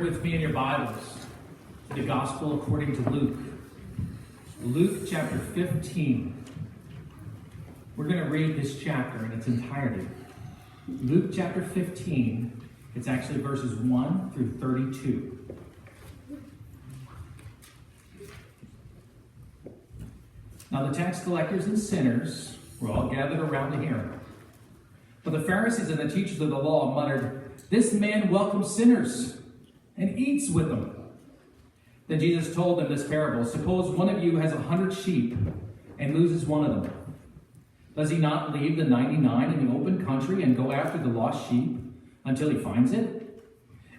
with me in your Bibles to the Gospel according to Luke. Luke chapter 15. We're going to read this chapter in its entirety. Luke chapter 15, it's actually verses 1 through 32. Now the tax collectors and sinners were all gathered around to hear him. But the Pharisees and the teachers of the law muttered, "This man welcomes sinners and eats with them." Then Jesus told them this parable. Suppose one of you has 100 sheep and loses one of them. Does he not leave the 99 in the open country and go after the lost sheep until he finds it?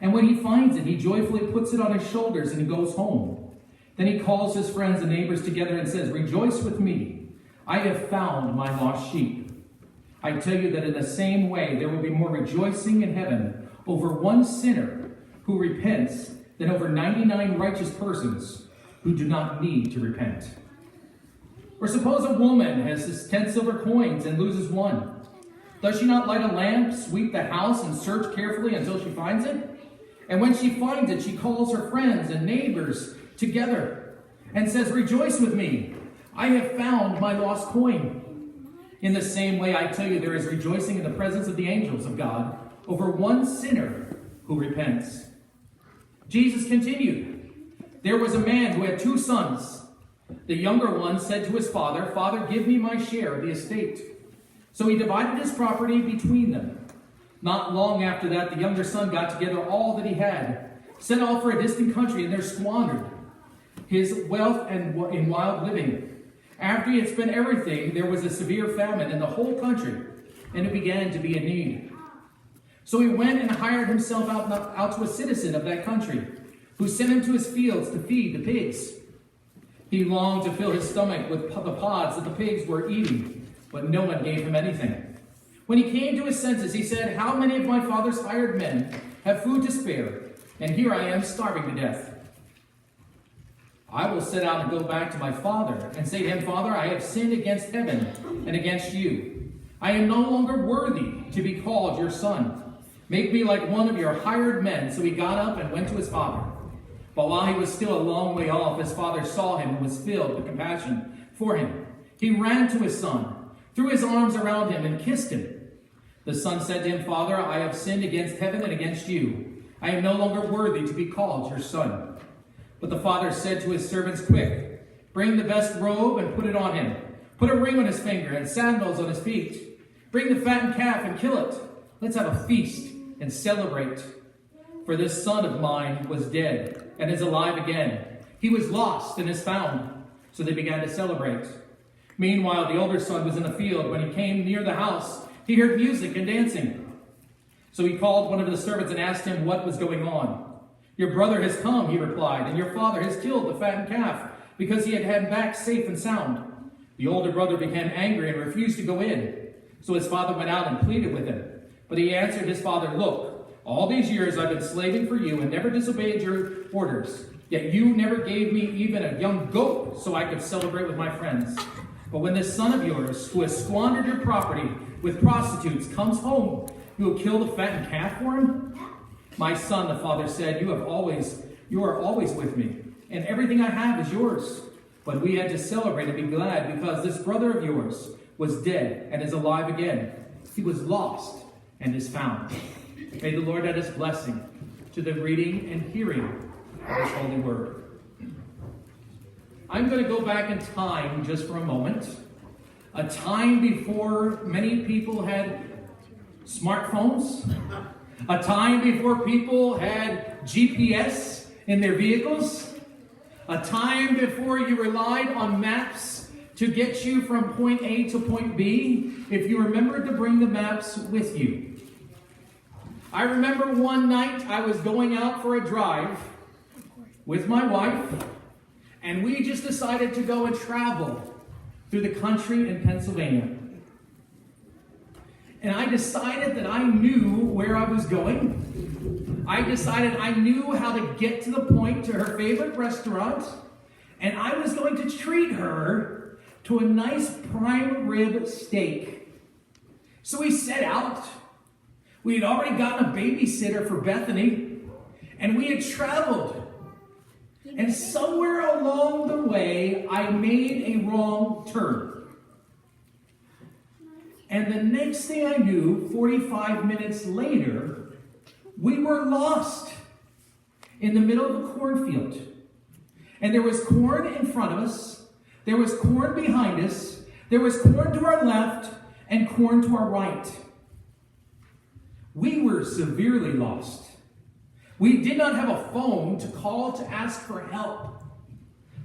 And when he finds it, he joyfully puts it on his shoulders and he goes home. Then he calls his friends and neighbors together and says, "Rejoice with me, I have found my lost sheep." I tell you that in the same way there will be more rejoicing in heaven over one sinner who repents than over 99 righteous persons who do not need to repent. Or suppose a woman has 10 silver coins and loses one. Does she not light a lamp, sweep the house, and search carefully until she finds it? And when she finds it, she calls her friends and neighbors together and says, "Rejoice with me, I have found my lost coin." In the same way, I tell you, there is rejoicing in the presence of the angels of God over one sinner who repents. Jesus continued, "There was a man who had 2 sons. The younger one said to his father, 'Father, give me my share of the estate.' So he divided his property between them. Not long after that, the younger son got together all that he had, set off for a distant country, and there squandered his wealth in wild living. After he had spent everything, there was a severe famine in the whole country, and it began to be in need. So he went and hired himself out to a citizen of that country, who sent him to his fields to feed the pigs. He longed to fill his stomach with the pods that the pigs were eating, but no one gave him anything. When he came to his senses, he said, 'How many of my father's hired men have food to spare, and here I am starving to death? I will set out and go back to my father and say to him, Father, I have sinned against heaven and against you. I am no longer worthy to be called your son. Make me like one of your hired men.' So he got up and went to his father. But while he was still a long way off, his father saw him and was filled with compassion for him. He ran to his son, threw his arms around him, and kissed him. The son said to him, 'Father, I have sinned against heaven and against you. I am no longer worthy to be called your son.' But the father said to his servants, 'Quick, bring the best robe and put it on him. Put a ring on his finger and sandals on his feet. Bring the fattened calf and kill it. Let's have a feast and celebrate. For this son of mine was dead and is alive again. He was lost and is found.' So they began to celebrate. Meanwhile, the older son was in the field. When he came near the house, he heard music and dancing. So he called one of the servants and asked him what was going on. 'Your brother has come,' he replied, 'and your father has killed the fattened calf because he had him back safe and sound.' The older brother became angry and refused to go in. So his father went out and pleaded with him. But he answered his father, 'Look, all these years I've been slaving for you and never disobeyed your orders. Yet you never gave me even a young goat so I could celebrate with my friends. But when this son of yours, who has squandered your property with prostitutes, comes home, you will kill the fattened calf for him?' 'My son,' the father said, you are always with me, and everything I have is yours. But we had to celebrate and be glad because this brother of yours was dead and is alive again. He was lost and is found.' May the Lord add his blessing to the reading and hearing of his holy word." I'm going to go back in time just for a moment. A time before many people had smartphones. A time before people had GPS in their vehicles. A time before you relied on maps to get you from point A to point B, if you remembered to bring the maps with you. I remember one night I was going out for a drive with my wife, and we just decided to go and travel through the country in Pennsylvania. And I decided that I knew where I was going. I decided I knew how to get to the point to her favorite restaurant, and I was going to treat her to a nice prime rib steak. So we set out. We had already gotten a babysitter for Bethany, And we had traveled. And somewhere along the way, I made a wrong turn. And the next thing I knew, 45 minutes later, we were lost in the middle of a cornfield. And there was corn in front of us. There was corn behind us. There was corn to our left and corn to our right. We were severely lost. We did not have a phone to call to ask for help.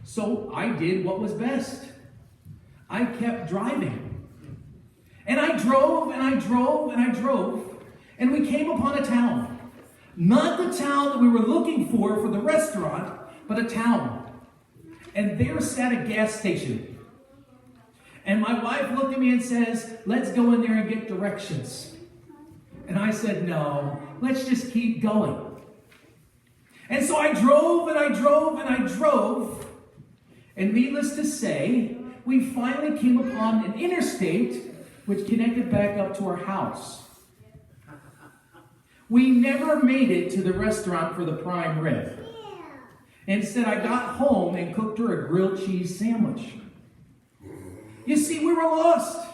So I did what was best. I kept driving. And I drove and I drove and I drove. And we came upon a town. Not the town that we were looking for the restaurant, but a town. And there sat a gas station. And my wife looked at me and says, let's go in there and get directions. And I said, no, let's just keep going. And so I drove and I drove and I drove. And needless to say, we finally came upon an interstate which connected back up to our house. We never made it to the restaurant for the prime rib. Instead, I got home and cooked her a grilled cheese sandwich. You see, we were lost.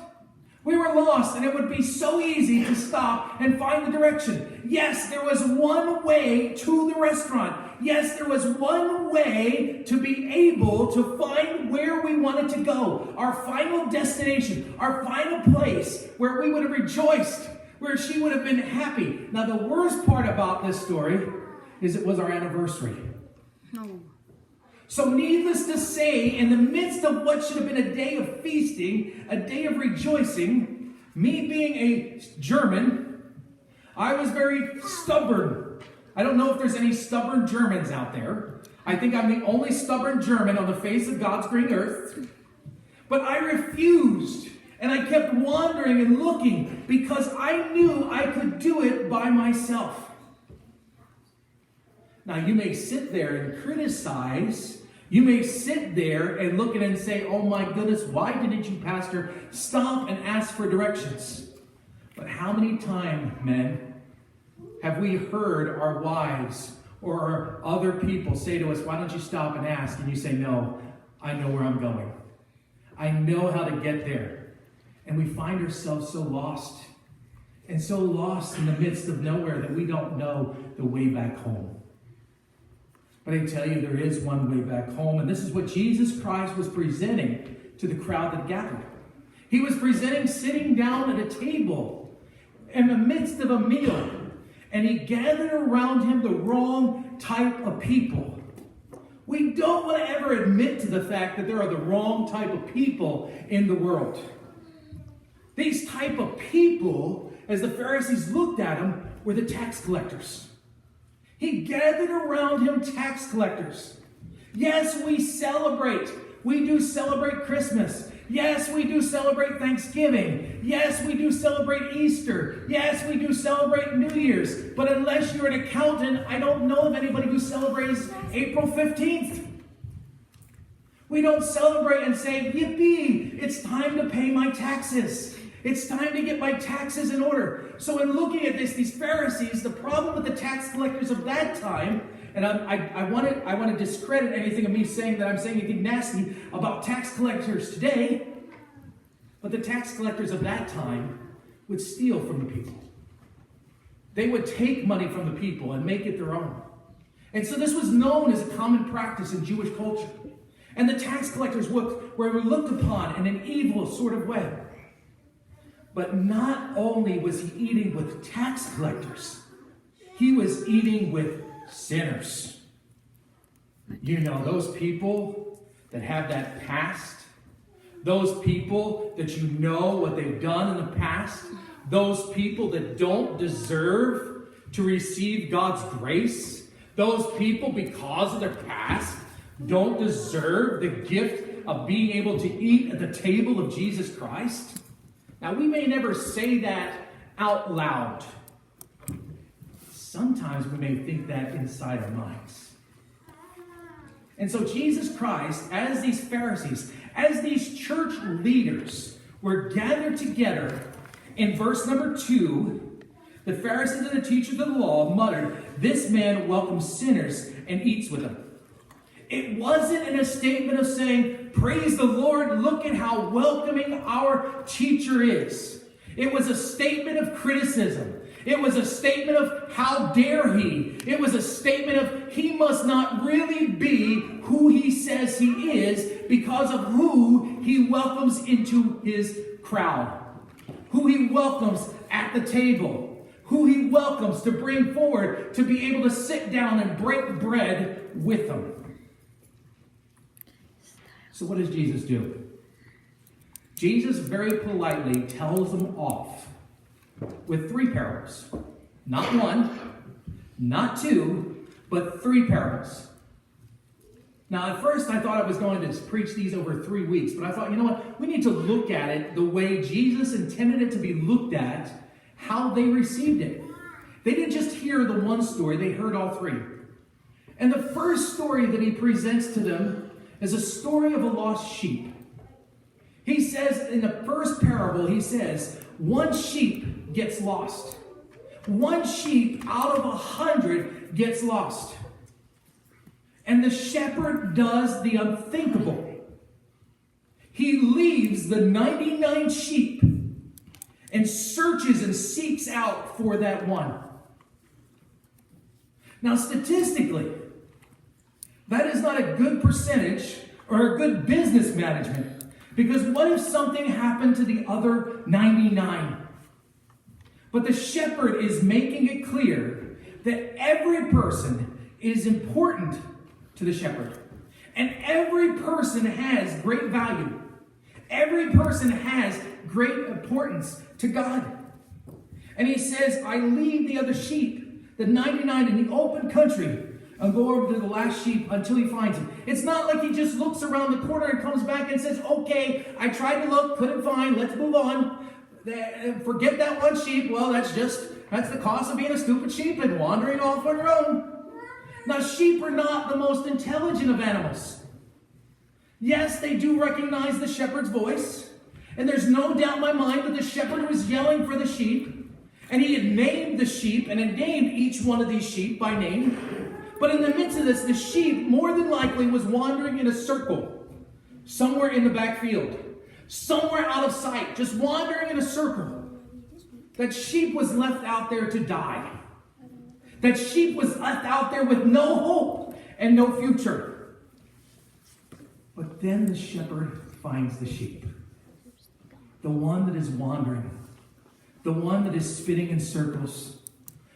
We were lost, and it would be so easy to stop and find the direction. Yes, there was one way to the restaurant. Yes, there was one way to be able to find where we wanted to go. Our final destination, our final place where we would have rejoiced, where she would have been happy. Now, the worst part about this story is it was our anniversary. No. So needless to say, in the midst of what should have been a day of feasting, a day of rejoicing, me being a German, I was very stubborn. I don't know if there's any stubborn Germans out there. I think I'm the only stubborn German on the face of God's green earth. But I refused, and I kept wandering and looking because I knew I could do it by myself. Now, you may sit there and criticize. You may sit there and look at it and say, oh my goodness, why didn't you, Pastor, stop and ask for directions? But how many times, men, have we heard our wives or other people say to us, why don't you stop and ask? And you say, no, I know where I'm going. I know how to get there. And we find ourselves so lost. And so lost in the midst of nowhere that we don't know the way back home. But I tell you, there is one way back home, and this is what Jesus Christ was presenting to the crowd that gathered. He was presenting sitting down at a table in the midst of a meal, and he gathered around him the wrong type of people. We don't want to ever admit to the fact that there are the wrong type of people in the world. These type of people, as the Pharisees looked at them, were the tax collectors. He gathered around him tax collectors. Yes, we celebrate. We do celebrate Christmas. Yes, we do celebrate Thanksgiving. Yes, we do celebrate Easter. Yes, we do celebrate New Year's. But unless you're an accountant, I don't know of anybody who celebrates April 15th. We don't celebrate and say, yippee, it's time to pay my taxes. It's time to get my taxes in order. So in looking at this, these Pharisees, the problem with the tax collectors of that time, and I want to discredit anything of me saying that I'm saying anything nasty about tax collectors today, but the tax collectors of that time would steal from the people. They would take money from the people and make it their own. And so this was known as a common practice in Jewish culture. And the tax collectors were looked upon in an evil sort of way. But not only was he eating with tax collectors, he was eating with sinners. You know, those people that have that past, those people that you know what they've done in the past, those people that don't deserve to receive God's grace, those people, because of their past, don't deserve the gift of being able to eat at the table of Jesus Christ. Now, we may never say that out loud. Sometimes we may think that inside our minds. And so Jesus Christ, as these Pharisees, as these church leaders were gathered together, in verse number 2, The Pharisees and the teachers of the law muttered, "This man welcomes sinners and eats with them." It wasn't in a statement of saying, "Praise the Lord, look at how welcoming our teacher is." It was a statement of criticism. It was a statement of how dare he. It was a statement of he must not really be who he says he is because of who he welcomes into his crowd, who he welcomes at the table, who he welcomes to bring forward to be able to sit down and break bread with them. So what does Jesus do? Jesus very politely tells them off with 3 parables. Not 1, not 2, but 3 parables. Now, at first, I thought I was going to preach these over 3 weeks, but I thought, you know what? We need to look at it the way Jesus intended it to be looked at, how they received it. They didn't just hear the one story, they heard all 3. And the first story that he presents to them is a story of a lost sheep. He says in the first parable, he says, 1 sheep gets lost. 1 sheep out of 100 gets lost. And the shepherd does the unthinkable. He leaves the 99 sheep and searches and seeks out for that one. Now, statistically, that is not a good percentage or a good business management. Because what if something happened to the other 99? But the shepherd is making it clear that every person is important to the shepherd. And every person has great value. Every person has great importance to God. And he says, I leave the other sheep, the 99 in the open country, and go over to the last sheep until he finds him. It's not like he just looks around the corner and comes back and says, okay, I tried to look, couldn't find, let's move on. Forget that 1 sheep. Well, that's the cost of being a stupid sheep and wandering off on your own. Now, sheep are not the most intelligent of animals. Yes, they do recognize the shepherd's voice. And there's no doubt in my mind that the shepherd was yelling for the sheep. And he had named the sheep and had named each one of these sheep by name. But in the midst of this, the sheep more than likely was wandering in a circle. Somewhere in the backfield. Somewhere out of sight. Just wandering in a circle. That sheep was left out there to die. That sheep was left out there with no hope and no future. But then the shepherd finds the sheep. The one that is wandering. The one that is spinning in circles.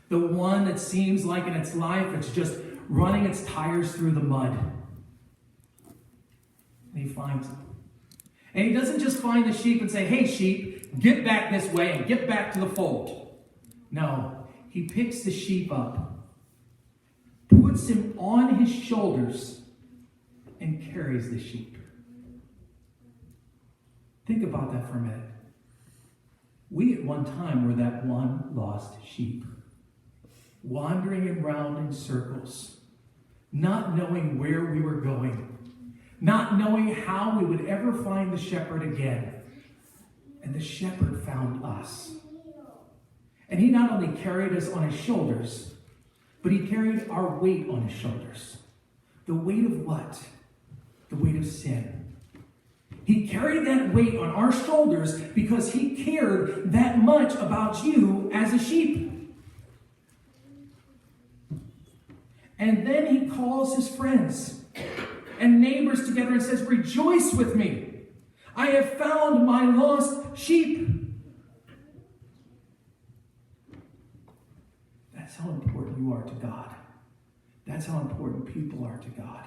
The one that seems like in its life it's just running its tires through the mud. And he finds them. And he doesn't just find the sheep and say, hey sheep, get back this way and get back to the fold. No, he picks the sheep up, puts him on his shoulders, and carries the sheep. Think about that for a minute. We at one time were that one lost sheep, wandering around in circles, not knowing where we were going, not knowing how we would ever find the shepherd again. And the shepherd found us. And he not only carried us on his shoulders, but he carried our weight on his shoulders. The weight of what? The weight of sin. He carried that weight on our shoulders because he cared that much about you as a sheep. And then he calls his friends and neighbors together and says, rejoice with me. I have found my lost sheep. That's how important you are to God. That's how important people are to God.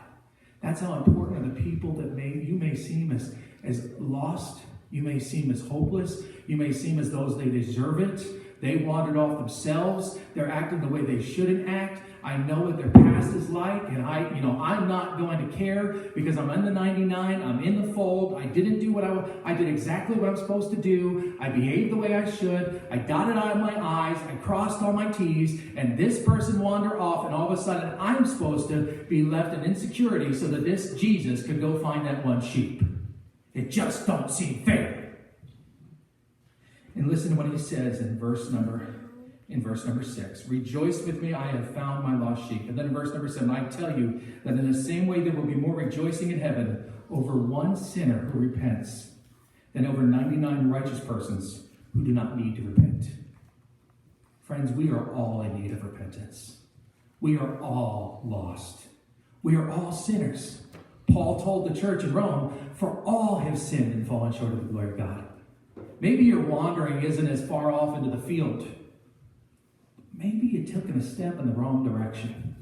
That's how important are the people that you may seem as lost. You may seem as hopeless. You may seem as those they deserve it. They wandered off themselves. They're acting the way they shouldn't act. I know what their past is like, and I'm not going to care because I'm in the 99. I'm in the fold. I didn't do I did exactly what I'm supposed to do. I behaved the way I should. I dotted out my I's. I crossed all my T's, and this person wandered off, and all of a sudden I'm supposed to be left in insecurity so that this Jesus could go find that one sheep. It just don't seem fair. And listen to what he says in verse number in verse number 6. Rejoice with me, I have found my lost sheep. And then in verse number 7, I tell you that in the same way there will be more rejoicing in heaven over one sinner who repents than over 99 righteous persons who do not need to repent. Friends, we are all in need of repentance. We are all lost. We are all sinners. Paul told the church in Rome, for all have sinned and fallen short of the glory of God. Maybe your wandering isn't as far off into the field. Maybe you took a step in the wrong direction.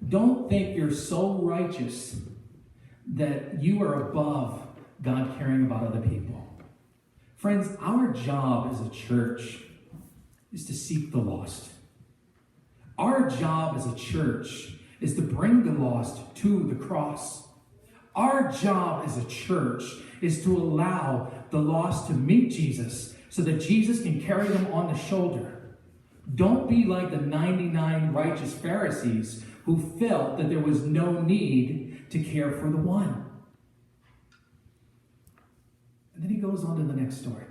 Don't think you're so righteous that you are above God caring about other people. Friends, our job as a church is to seek the lost. Our job as a church is to bring the lost to the cross. Our job as a church is to allow the lost to meet Jesus so that Jesus can carry them on the shoulder. Don't be like the 99 righteous Pharisees who felt that there was no need to care for the one. And then he goes on to the next story.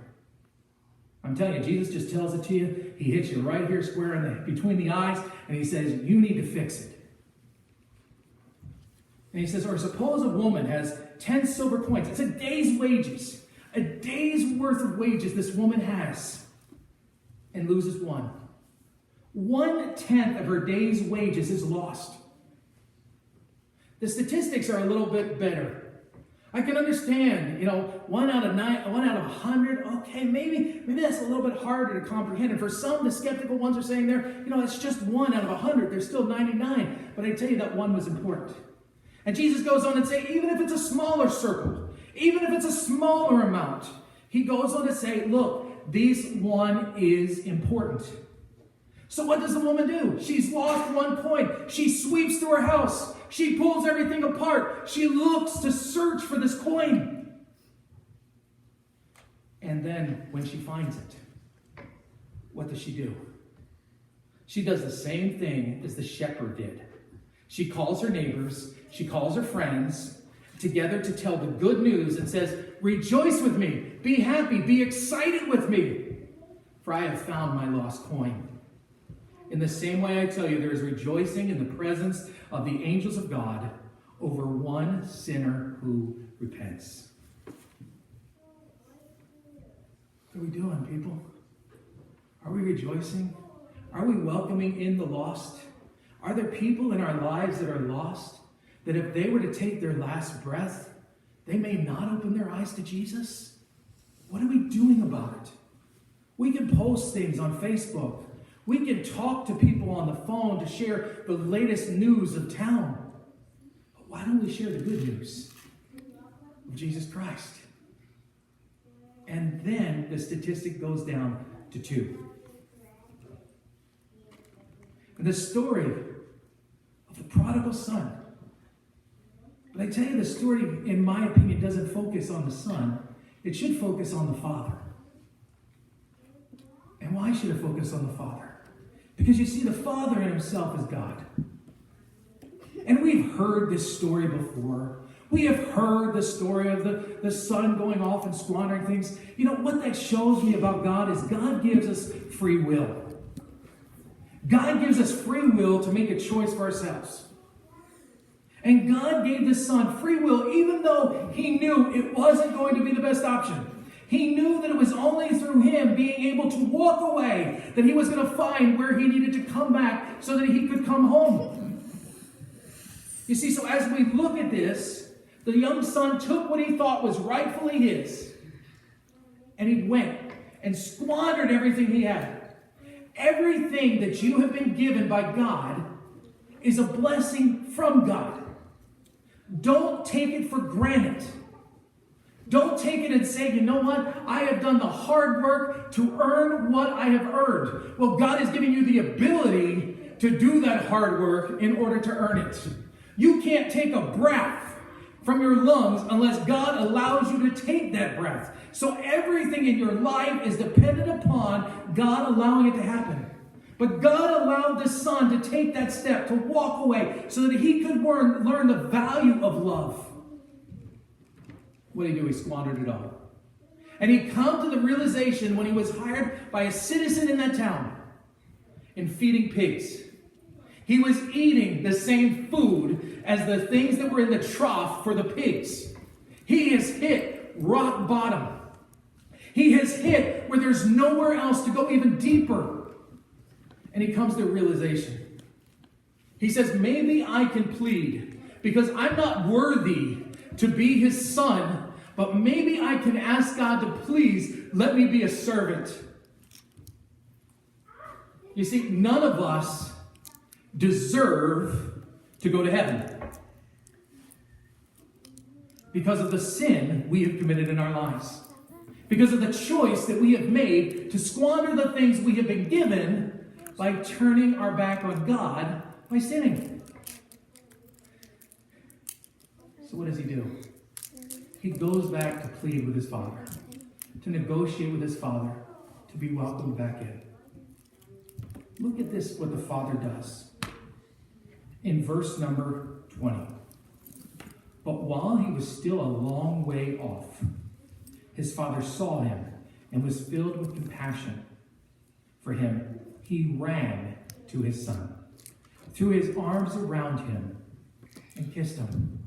I'm telling you, Jesus just tells it to you. He hits you right here square between the eyes, and he says, you need to fix it. And he says, or suppose a woman has 10 silver coins. It's a day's wages. A day's worth of wages this woman has, and loses one. 1/10 of her day's wages is lost. The statistics are a little bit better. I can understand, 1 out of 100, okay, maybe that's a little bit harder to comprehend. And for some, the skeptical ones are saying it's just 1 out of 100. There's still 99. But I tell you that one was important. And Jesus goes on and say, even if it's a smaller circle, even if it's a smaller amount, he goes on to say, look, this one is important. So what does the woman do? She's lost 1 coin. She sweeps through her house. She pulls everything apart. She looks to search for this coin. And then when she finds it, what does she do? She does the same thing as the shepherd did. She calls her neighbors. She calls her friends together to tell the good news and says, rejoice with me. Be happy. Be excited with me. For I have found my lost coin. In the same way I tell you, there is rejoicing in the presence of the angels of God over one sinner who repents. What are we doing, people? Are we rejoicing? Are we welcoming in the lost? Are there people in our lives that are lost, that if they were to take their last breath, they may not open their eyes to Jesus? What are we doing about it? We can post things on Facebook. We can talk to people on the phone to share the latest news of town. But why don't we share the good news of Jesus Christ? And then the statistic goes down to 2. And the story of the prodigal son. But I tell you, the story, in my opinion, doesn't focus on the son. It should focus on the father. And why should it focus on the father? Because you see, the Father in himself is God. And we've heard this story before. We have heard the story of the son going off and squandering things. What that shows me about God is God gives us free will. God gives us free will to make a choice for ourselves. And God gave the son free will even though he knew it wasn't going to be the best option. He knew that it was only through him being able to walk away that he was going to find where he needed to come back so that he could come home. You see, so as we look at this, the young son took what he thought was rightfully his, and he went and squandered everything he had. Everything that you have been given by God is a blessing from God. Don't take it for granted. Don't take it and say, you know what? I have done the hard work to earn what I have earned. Well, God is giving you the ability to do that hard work in order to earn it. You can't take a breath from your lungs unless God allows you to take that breath. So everything in your life is dependent upon God allowing it to happen. But God allowed the son to take that step, to walk away, so that he could learn the value of love. What did he do? He squandered it all. And he come to the realization when he was hired by a citizen in that town in feeding pigs. He was eating the same food as the things that were in the trough for the pigs. He has hit rock bottom. He has hit where there's nowhere else to go even deeper. And he comes to a realization. He says, maybe I can plead because I'm not worthy to be his son, but maybe I can ask God to please let me be a servant. You see, none of us deserve to go to heaven because of the sin we have committed in our lives, because of the choice that we have made to squander the things we have been given by turning our back on God by sinning. So what does he do? He goes back to plead with his father, to negotiate with his father, to be welcomed back in. Look at this, what the father does. In verse number 20. But while he was still a long way off, his father saw him and was filled with compassion for him. He ran to his son, threw his arms around him, and kissed him.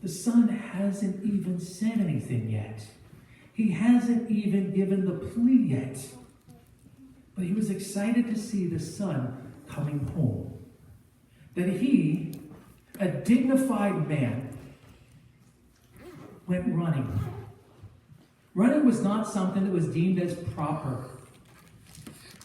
The son hasn't even said anything yet. He hasn't even given the plea yet. But he was excited to see the son coming home. That he, a dignified man, went running. Running was not something that was deemed as proper.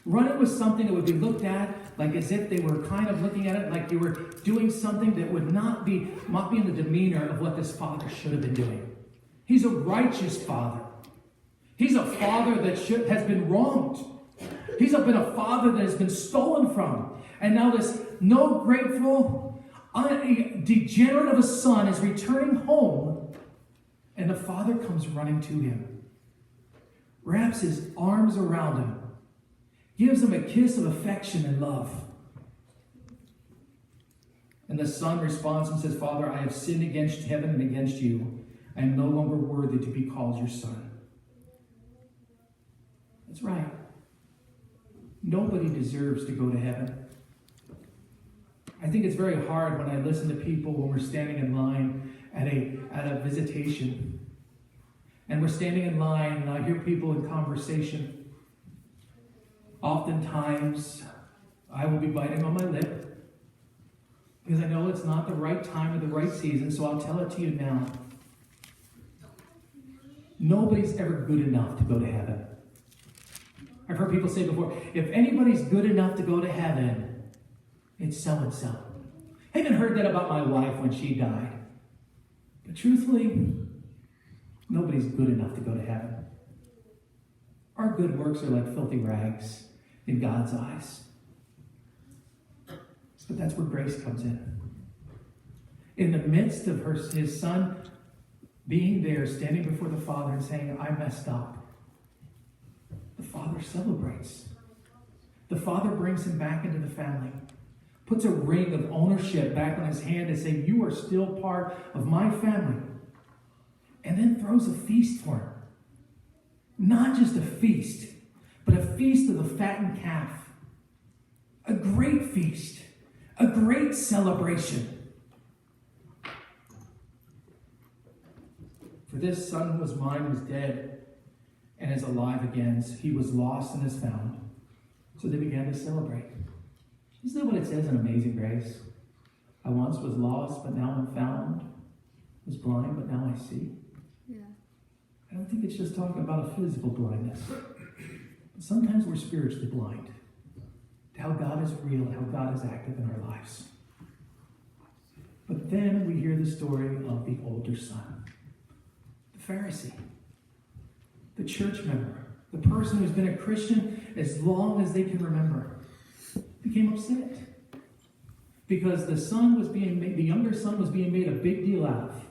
Running was something that would be looked at like as if they were kind of looking at it like you were doing something that would not be in the demeanor of what this father should have been doing. He's a righteous father. He's a father that has been wronged. He's been a father that has been stolen from. And now this no grateful, degenerate of a son is returning home. And the father comes running to him, wraps his arms around him, gives him a kiss of affection and love. And the son responds and says, Father, I have sinned against heaven and against you. I am no longer worthy to be called your son. That's right. Nobody deserves to go to heaven. I think it's very hard when I listen to people when we're standing in line at a visitation. And we're standing in line and I hear people in conversation. Oftentimes, I will be biting on my lip because I know it's not the right time or the right season, so I'll tell it to you now. Nobody's ever good enough to go to heaven. I've heard people say before, if anybody's good enough to go to heaven, it's so-and-so. I even heard that about my wife when she died. But truthfully, nobody's good enough to go to heaven. Our good works are like filthy rags in God's eyes. But that's where grace comes in. In the midst of his son being there, standing before the Father and saying, I messed up, the Father celebrates. The Father brings him back into the family, puts a ring of ownership back on his hand and saying, you are still part of my family. And then throws a feast for him. Not just a feast, but a feast of the fattened calf. A great feast. A great celebration. For this son who was mine was dead and is alive again. He was lost and is found. So they began to celebrate. Isn't that what it says in Amazing Grace? I once was lost, but now I'm found. Was blind, but now I see. Yeah. I don't think it's just talking about a physical blindness. But sometimes we're spiritually blind to how God is real, how God is active in our lives. But then we hear the story of the older son, the Pharisee, the church member, the person who's been a Christian as long as they can remember, became upset because the younger son was being made a big deal out of.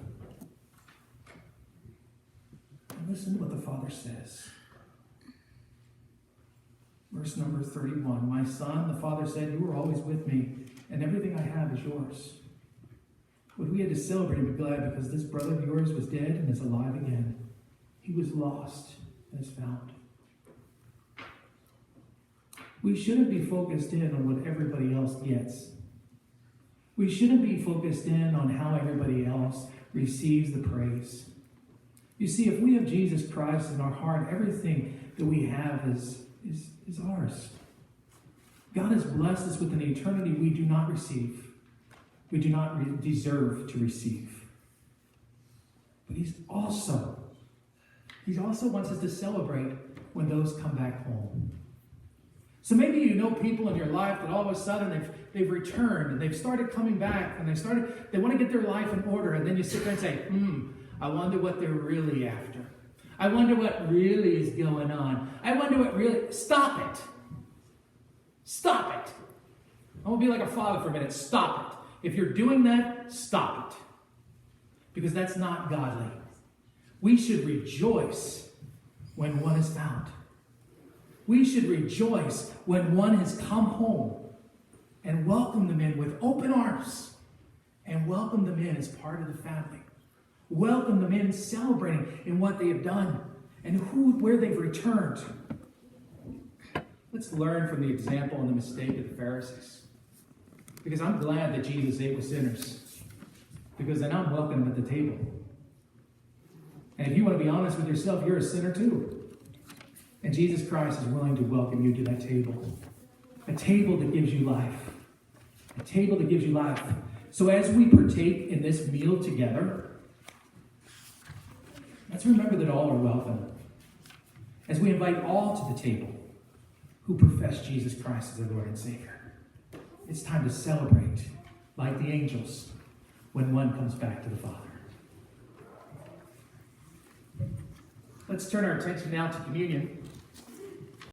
And listen to what the father says. Verse number 31. My son, the father said, you were always with me, and everything I have is yours. But we had to celebrate and be glad because this brother of yours was dead and is alive again. He was lost and is found. We shouldn't be focused in on what everybody else gets. We shouldn't be focused in on how everybody else receives the praise. You see, if we have Jesus Christ in our heart, everything that we have is ours. God has blessed us with an eternity we do not receive. We do not deserve to receive. But He also wants us to celebrate when those come back home. So maybe you know people in your life that all of a sudden they've returned and they've started coming back and they want to get their life in order, and then you sit there and say, I wonder what they're really after. I wonder what really is going on. I wonder what really... Stop it. Stop it. I'm going to be like a father for a minute. Stop it. If you're doing that, stop it. Because that's not godly. We should rejoice when one is found. We should rejoice when one has come home and welcome them in with open arms and welcome them in as part of the family. Welcome them in celebrating in what they have done and where they've returned. Let's learn from the example and the mistake of the Pharisees. Because I'm glad that Jesus ate with sinners. Because then I'm welcome at the table. And if you want to be honest with yourself, you're a sinner too. And Jesus Christ is willing to welcome you to that table. A table that gives you life. A table that gives you life. So as we partake in this meal together, let's remember that all are welcome. As we invite all to the table who profess Jesus Christ as their Lord and Savior. It's time to celebrate like the angels when one comes back to the Father. Let's turn our attention now to communion.